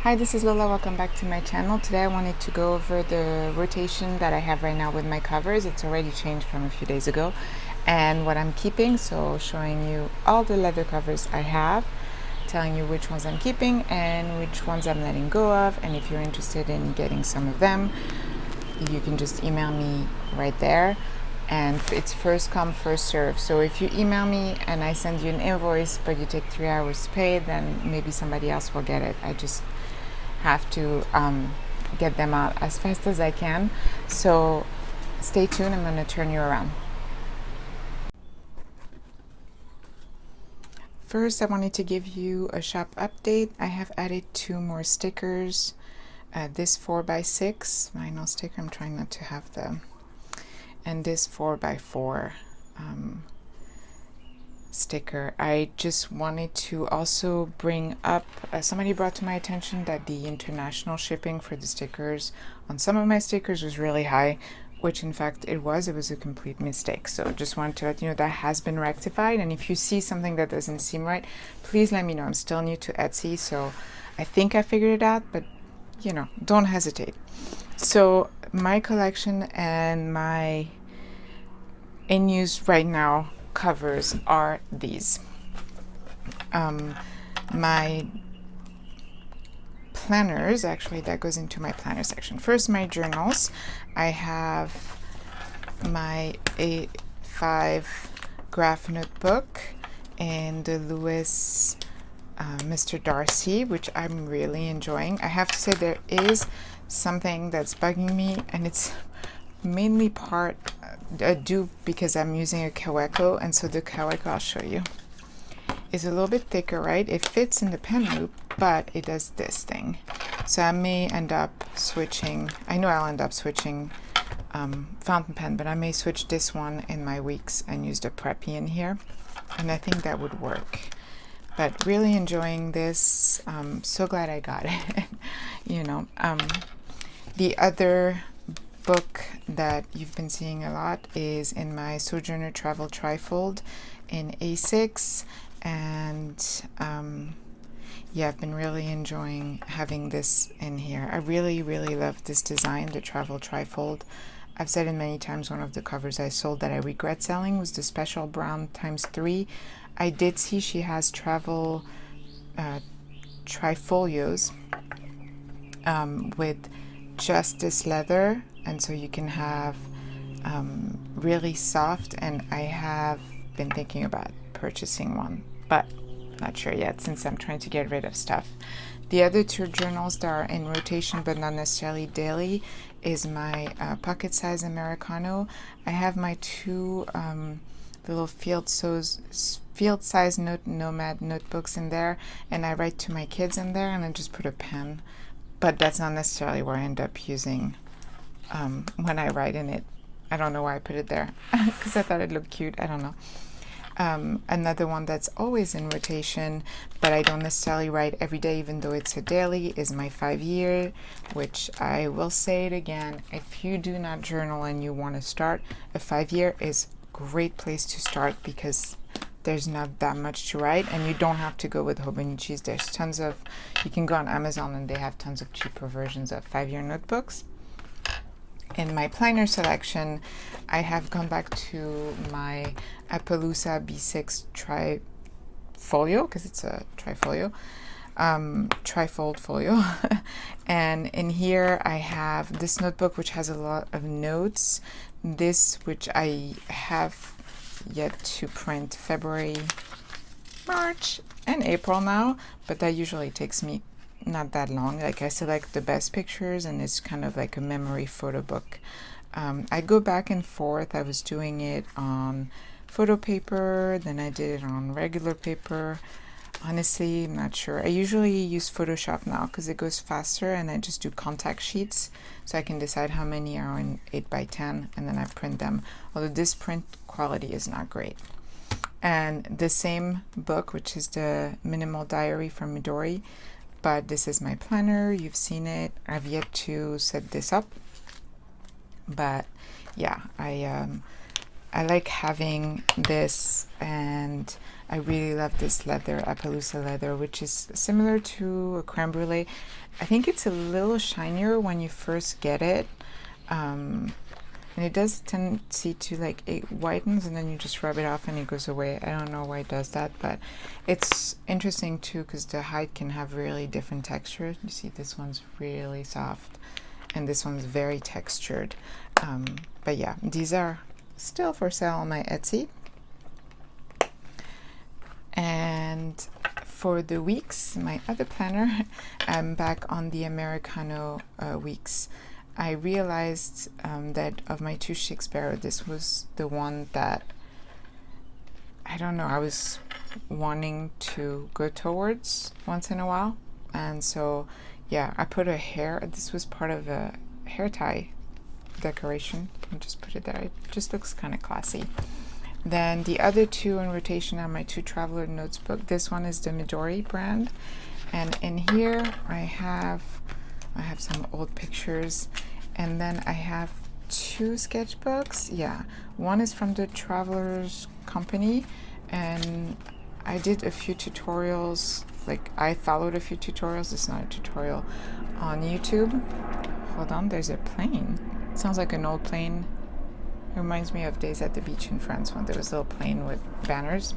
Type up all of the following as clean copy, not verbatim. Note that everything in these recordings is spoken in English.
Hi, this is Lola. Welcome back to my channel. Today I wanted to go over the rotation that I have right now with my covers. It's already changed from a few days ago, and what I'm keeping. So showing you all the leather covers I have, telling you which ones I'm keeping and which ones I'm letting go of. And if you're interested in getting some of them, you can just email me right there, and it's first come first serve. So if you email me and I send you an invoice but you take 3 hours to pay, then maybe somebody else will get it. I just have to get them out as fast as I can. So stay tuned, I'm going to turn you around. First, I wanted to give you a shop update. I have added 2 more stickers. This 4x6 vinyl sticker, I'm trying not to have them, and this 4x4 sticker. I just wanted to also bring up, somebody brought to my attention that the international shipping for the stickers on some of my stickers was really high, which in fact it was a complete mistake. So just wanted to let you know that has been rectified, and if you see something that doesn't seem right, please let me know. I'm still new to Etsy, so I think I figured it out, but you know, don't hesitate. So my collection and my in use right now covers are these. My planners, actually that goes into my planner section. First, my journals. I have my A5 graph notebook and the Lewis Mr. Darcy, which I'm really enjoying. I have to say there is something that's bugging me, and it's mainly part due because I'm using a Kaweco, and so the Kaweco, I'll show you, is a little bit thicker, right? It fits in the pen loop, but it does this thing. So I may end up switching, I know I'll end up switching fountain pen, but I may switch this one in my weeks and use the Preppy in here, and I think that would work. But really enjoying this. So glad I got it. You know, the other book that you've been seeing a lot is in my Sojourner Travel Trifold in A6, and yeah, I've been really enjoying having this in here. I really love this design, the Travel Trifold. I've said it many times, one of the covers I sold that I regret selling was the Special Brown ×3. I did see she has travel trifolios with just this leather, and so you can have really soft, and I have been thinking about purchasing one, but not sure yet since I'm trying to get rid of stuff. The other 2 journals that are in rotation but not necessarily daily is my pocket size Americano. I have my 2 little field size nomad notebooks in there, and I write to my kids in there, and I just put a pen, but that's not necessarily where I end up using when I write in it. I don't know why I put it there because I thought it looked cute. I don't know. Another one that's always in rotation, but I don't necessarily write every day, even though it's a daily, is my 5-year, which I will say it again. If you do not journal and you want to start, a 5-year is a great place to start because there's not that much to write, and you don't have to go with Hobonichis. There's tons of, you can go on Amazon and they have tons of cheaper versions of 5-year notebooks. In my planner selection, I have gone back to my Appaloosa B6 trifolio, because it's a trifolio, trifold folio. And in here I have this notebook which has a lot of notes. This, which I have yet to print, February, March, and April now, but that usually takes me not that long. Like, I select the best pictures, and it's kind of like a memory photo book. I go back and forth. I was doing it on photo paper, then I did it on regular paper. Honestly, I'm not sure. I usually use Photoshop now because it goes faster, and I just do contact sheets so I can decide how many are in 8x10, and then I print them. Although this print quality is not great. And the same book, which is the Minimal Diary from Midori, but this is my planner. You've seen it. I've yet to set this up, but yeah, I I like having this, and I really love this leather, Appaloosa leather, which is similar to a creme brulee. I think it's a little shinier when you first get it. And it does tendency to like, it whitens and then you just rub it off and it goes away. I don't know why it does that, but it's interesting too because the hide can have really different textures. You see this one's really soft and this one's very textured. But yeah, these are still for sale on my Etsy. And for the weeks, my other planner, I'm back on the Americano weeks. I realized that of my two Shakespeare, this was the one that, I don't know, I was wanting to go towards once in a while. And so, yeah, I put a hair, this was part of a hair tie decoration. I'll just put it there. It just looks kind of classy. Then the other two in rotation are my two traveler notebook. This one is the Midori brand. And in here I have some old pictures, and then I have two sketchbooks. Yeah, one is from the Travelers Company, and I did a few tutorials, like I followed a few tutorials, it's not a tutorial, on YouTube. Hold on, there's a plane. It sounds like an old plane. It reminds me of days at the beach in France when there was a little plane with banners.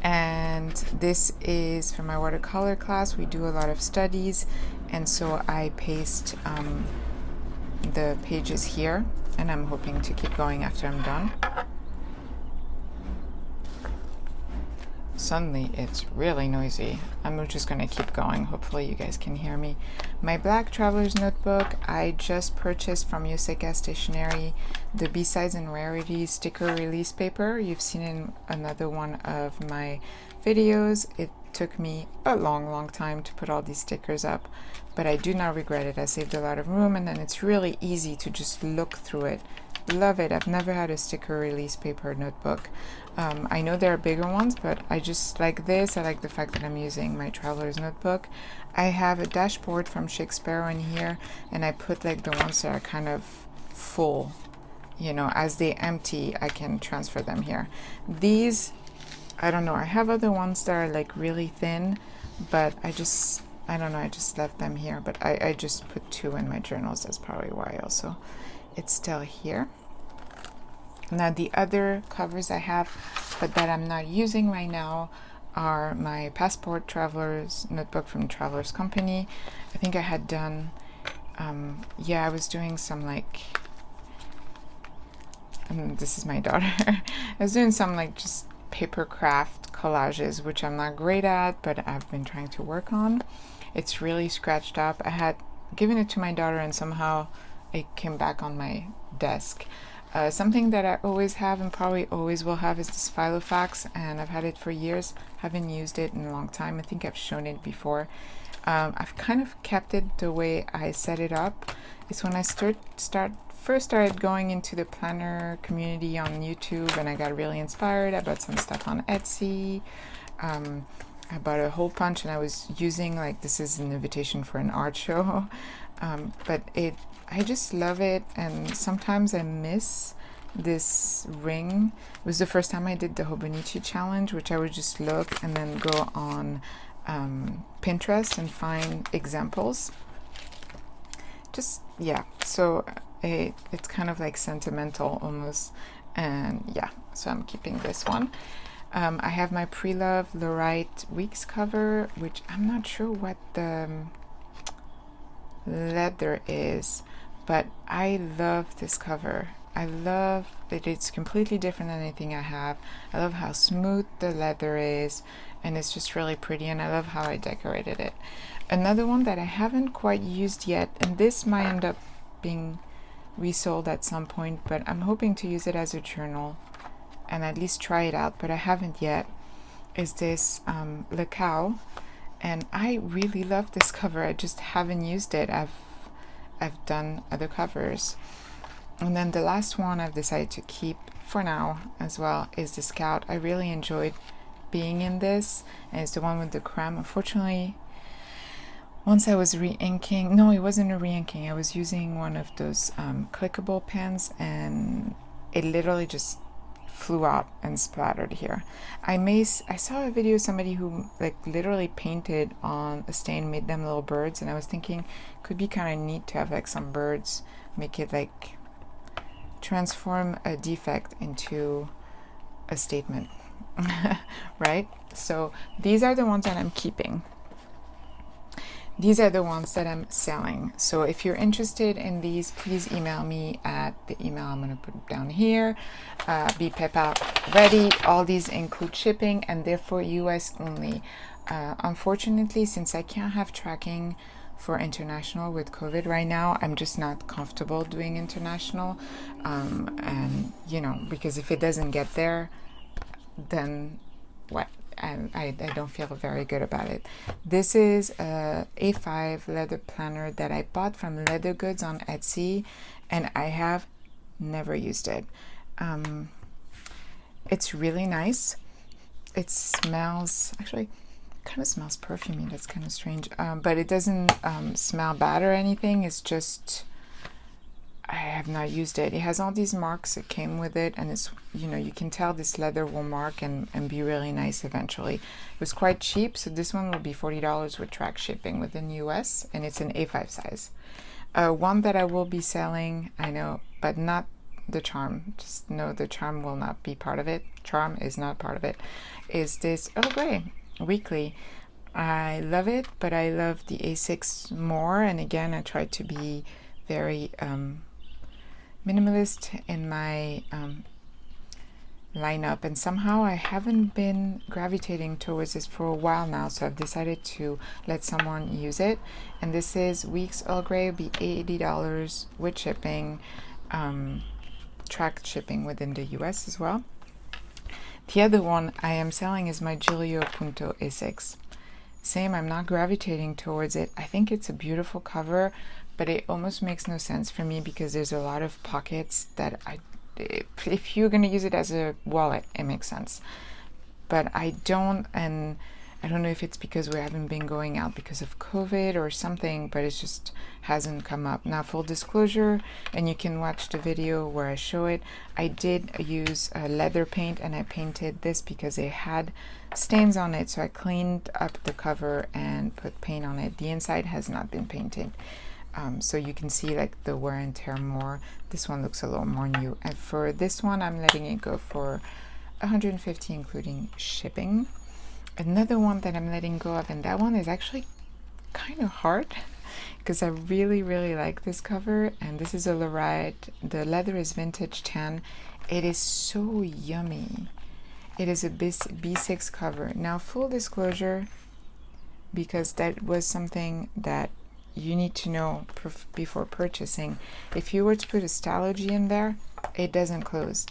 And this is for my watercolor class. We do a lot of studies, and so I paste the pages here, and I'm hoping to keep going after I'm done. Suddenly it's really noisy. I'm just gonna keep going. Hopefully you guys can hear me. My black traveler's notebook, I just purchased from Yoseka Stationery the B-Sides and Rarities sticker release paper. You've seen in another one of my videos. It took me a long time to put all these stickers up, but I do not regret it. I saved a lot of room, and then it's really easy to just look through it. Love it. I've never had a sticker release paper notebook. I know there are bigger ones, but I just like this. I like the fact that I'm using my traveler's notebook. I have a dashboard from Shakespeare in here, and I put like the ones that are kind of full, you know, as they empty, I can transfer them here. These, I don't know, I have other ones that are like really thin, but I don't know, I just left them here, but I just put two in my journals. That's probably why also it's still here. Now the other covers I have, but that I'm not using right now, are my passport traveler's notebook from Travelers Company. I think I had done, yeah, I was doing some like, this is my daughter. I was doing some like just paper craft collages, which I'm not great at, but I've been trying to work on. It's really scratched up. I had given it to my daughter and somehow it came back on my desk. Something that I always have and probably always will have is this Filofax, and I've had it for years. Haven't used it in a long time. I think I've shown it before. I've kind of kept it the way I set it up. It's when I first started going into the planner community on YouTube, and I got really inspired. I bought some stuff on Etsy. I bought a hole punch, and I was using, like, this is an invitation for an art show. But I just love it, and sometimes I miss this ring. It was the first time I did the Hobonichi challenge, which I would just look and then go on Pinterest and find examples. Just, yeah, so it's kind of like sentimental almost, and yeah, so I'm keeping this one. I have my Pre-Love Lorite Weeks cover, which I'm not sure what the leather is, but I love this cover. I love that it's completely different than anything I have. I love how smooth the leather is, and it's just really pretty, and I love how I decorated it. Another one that I haven't quite used yet, and this might end up being resold at some point, but I'm hoping to use it as a journal and at least try it out, but I haven't yet, is this Le Cow. And I really love this cover. I just haven't used it. I've done other covers. And then the last one I've decided to keep for now as well is the Scout. I really enjoyed being in this, and it's the one with the creme. Unfortunately, once I was re-inking, no, it wasn't a re-inking. I was using one of those clickable pens, and it literally just flew out and splattered here. I saw a video of somebody who like literally painted on a stain, made them little birds, and I was thinking could be kind of neat to have like some birds, make it like transform a defect into a statement. Right? So these are the ones that I'm keeping. These are the ones that I'm selling. So if you're interested in these, please email me at the email I'm going to put down here. Be PayPal ready. All these include shipping and therefore US only. Unfortunately, since I can't have tracking for international with COVID right now, I'm just not comfortable doing international. And, you know, because if it doesn't get there, then what? I don't feel very good about it. This is a A5 leather planner that I bought from Leather Goods on Etsy, and I have never used it. It's really nice. It smells, actually, kind of smells perfumey. That's kind of strange. But it doesn't smell bad or anything. It's just, I have not used it. It has all these marks that came with it, and it's, you know, you can tell this leather will mark and be really nice eventually. It was quite cheap, so this one will be $40 with track shipping within US, and it's an A5 size. One that I will be selling, I know, but not the charm. Just know the charm will not be part of it. Charm is not part of it. Is this Earl Grey Weekly. I love it, but I love the A6 more, and again, I try to be very minimalist in my lineup, and somehow I haven't been gravitating towards this for a while now, so I've decided to let someone use it. And this is Weeks Earl Grey, will be $80 with shipping, tracked shipping within the US as well. The other one I am selling is my Giglio Punto A6. Same, I'm not gravitating towards it. I think it's a beautiful cover, but it almost makes no sense for me because there's a lot of pockets that if you're going to use it as a wallet, it makes sense. But I don't, and I don't know if it's because we haven't been going out because of COVID or something, but it just hasn't come up. Now, full disclosure, and you can watch the video where I show it, I did use leather paint, and I painted this because it had stains on it, so I cleaned up the cover and put paint on it. The inside has not been painted. So you can see like the wear and tear more. This one looks a little more new. And for this one, I'm letting it go for $150 including shipping. Another one that I'm letting go of, and that one is actually kind of hard because I really, really like this cover. And this is a Lorite. The leather is vintage tan. It is so yummy. It is a B6 cover. Now, full disclosure, because that was something that you need to know before purchasing. If you were to put a Stalogy in there, it doesn't close.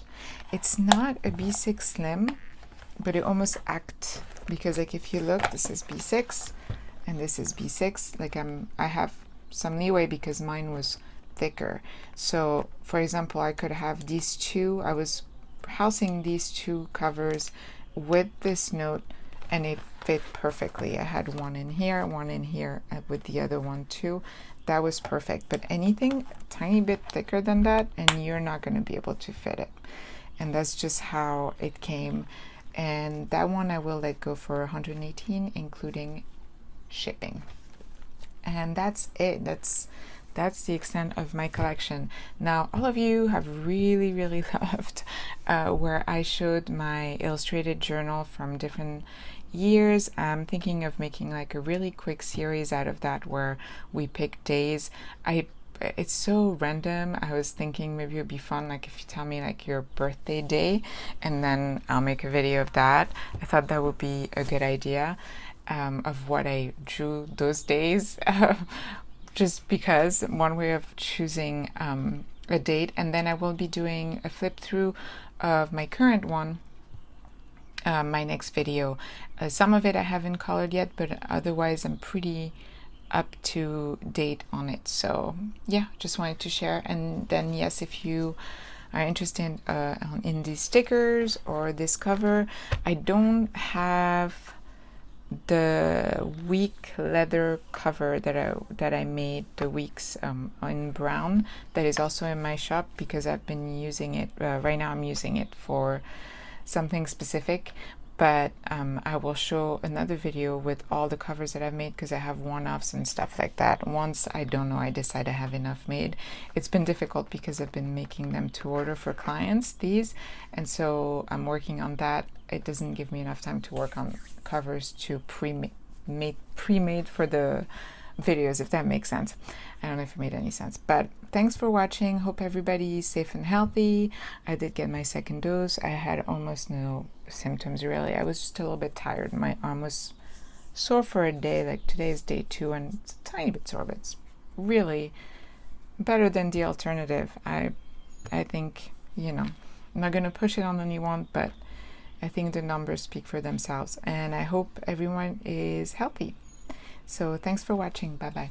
It's not a B6 Slim, but it almost acts, because like if you look, this is B6 and this is B6. Like I have some leeway because mine was thicker. So for example, I could have these two. I was housing these two covers with this note, and it fit perfectly. I had one in here with the other one too. That was perfect. But anything tiny bit thicker than that, and you're not going to be able to fit it. And that's just how it came. And that one I will let go for $118 including shipping. And that's it. That's the extent of my collection. Now, all of you have really, really loved where I showed my illustrated journal from different years. I'm thinking of making like a really quick series out of that where we pick days. It's so random. I was thinking maybe it would be fun, like if you tell me like your birthday day, and then I'll make a video of that. I thought that would be a good idea of what I drew those days. Just because one way of choosing a date. And then I will be doing a flip through of my current one, my next video. Some of it I haven't colored yet, but otherwise I'm pretty up to date on it. So yeah, just wanted to share. And then yes, if you are interested in these stickers or this cover, I don't have the week leather cover that I made, the weeks in brown, that is also in my shop because I've been using it. Right now I'm using it for something specific, but I will show another video with all the covers that I've made because I have one-offs and stuff like that. Once I don't know, I decide I have enough made. It's been difficult because I've been making them to order for clients, these, and so I'm working on that. It doesn't give me enough time to work on covers to pre-made for the videos, if that makes sense. I don't know if it made any sense, but thanks for watching. Hope everybody is safe and healthy. I did get my second dose. I had almost no symptoms really. I was just a little bit tired. My arm was sore for a day, like today is day 2, and it's a tiny bit sore, but it's really better than the alternative. I think, you know, I'm not gonna push it on anyone, but I think the numbers speak for themselves, and I hope everyone is healthy. So thanks for watching. Bye bye.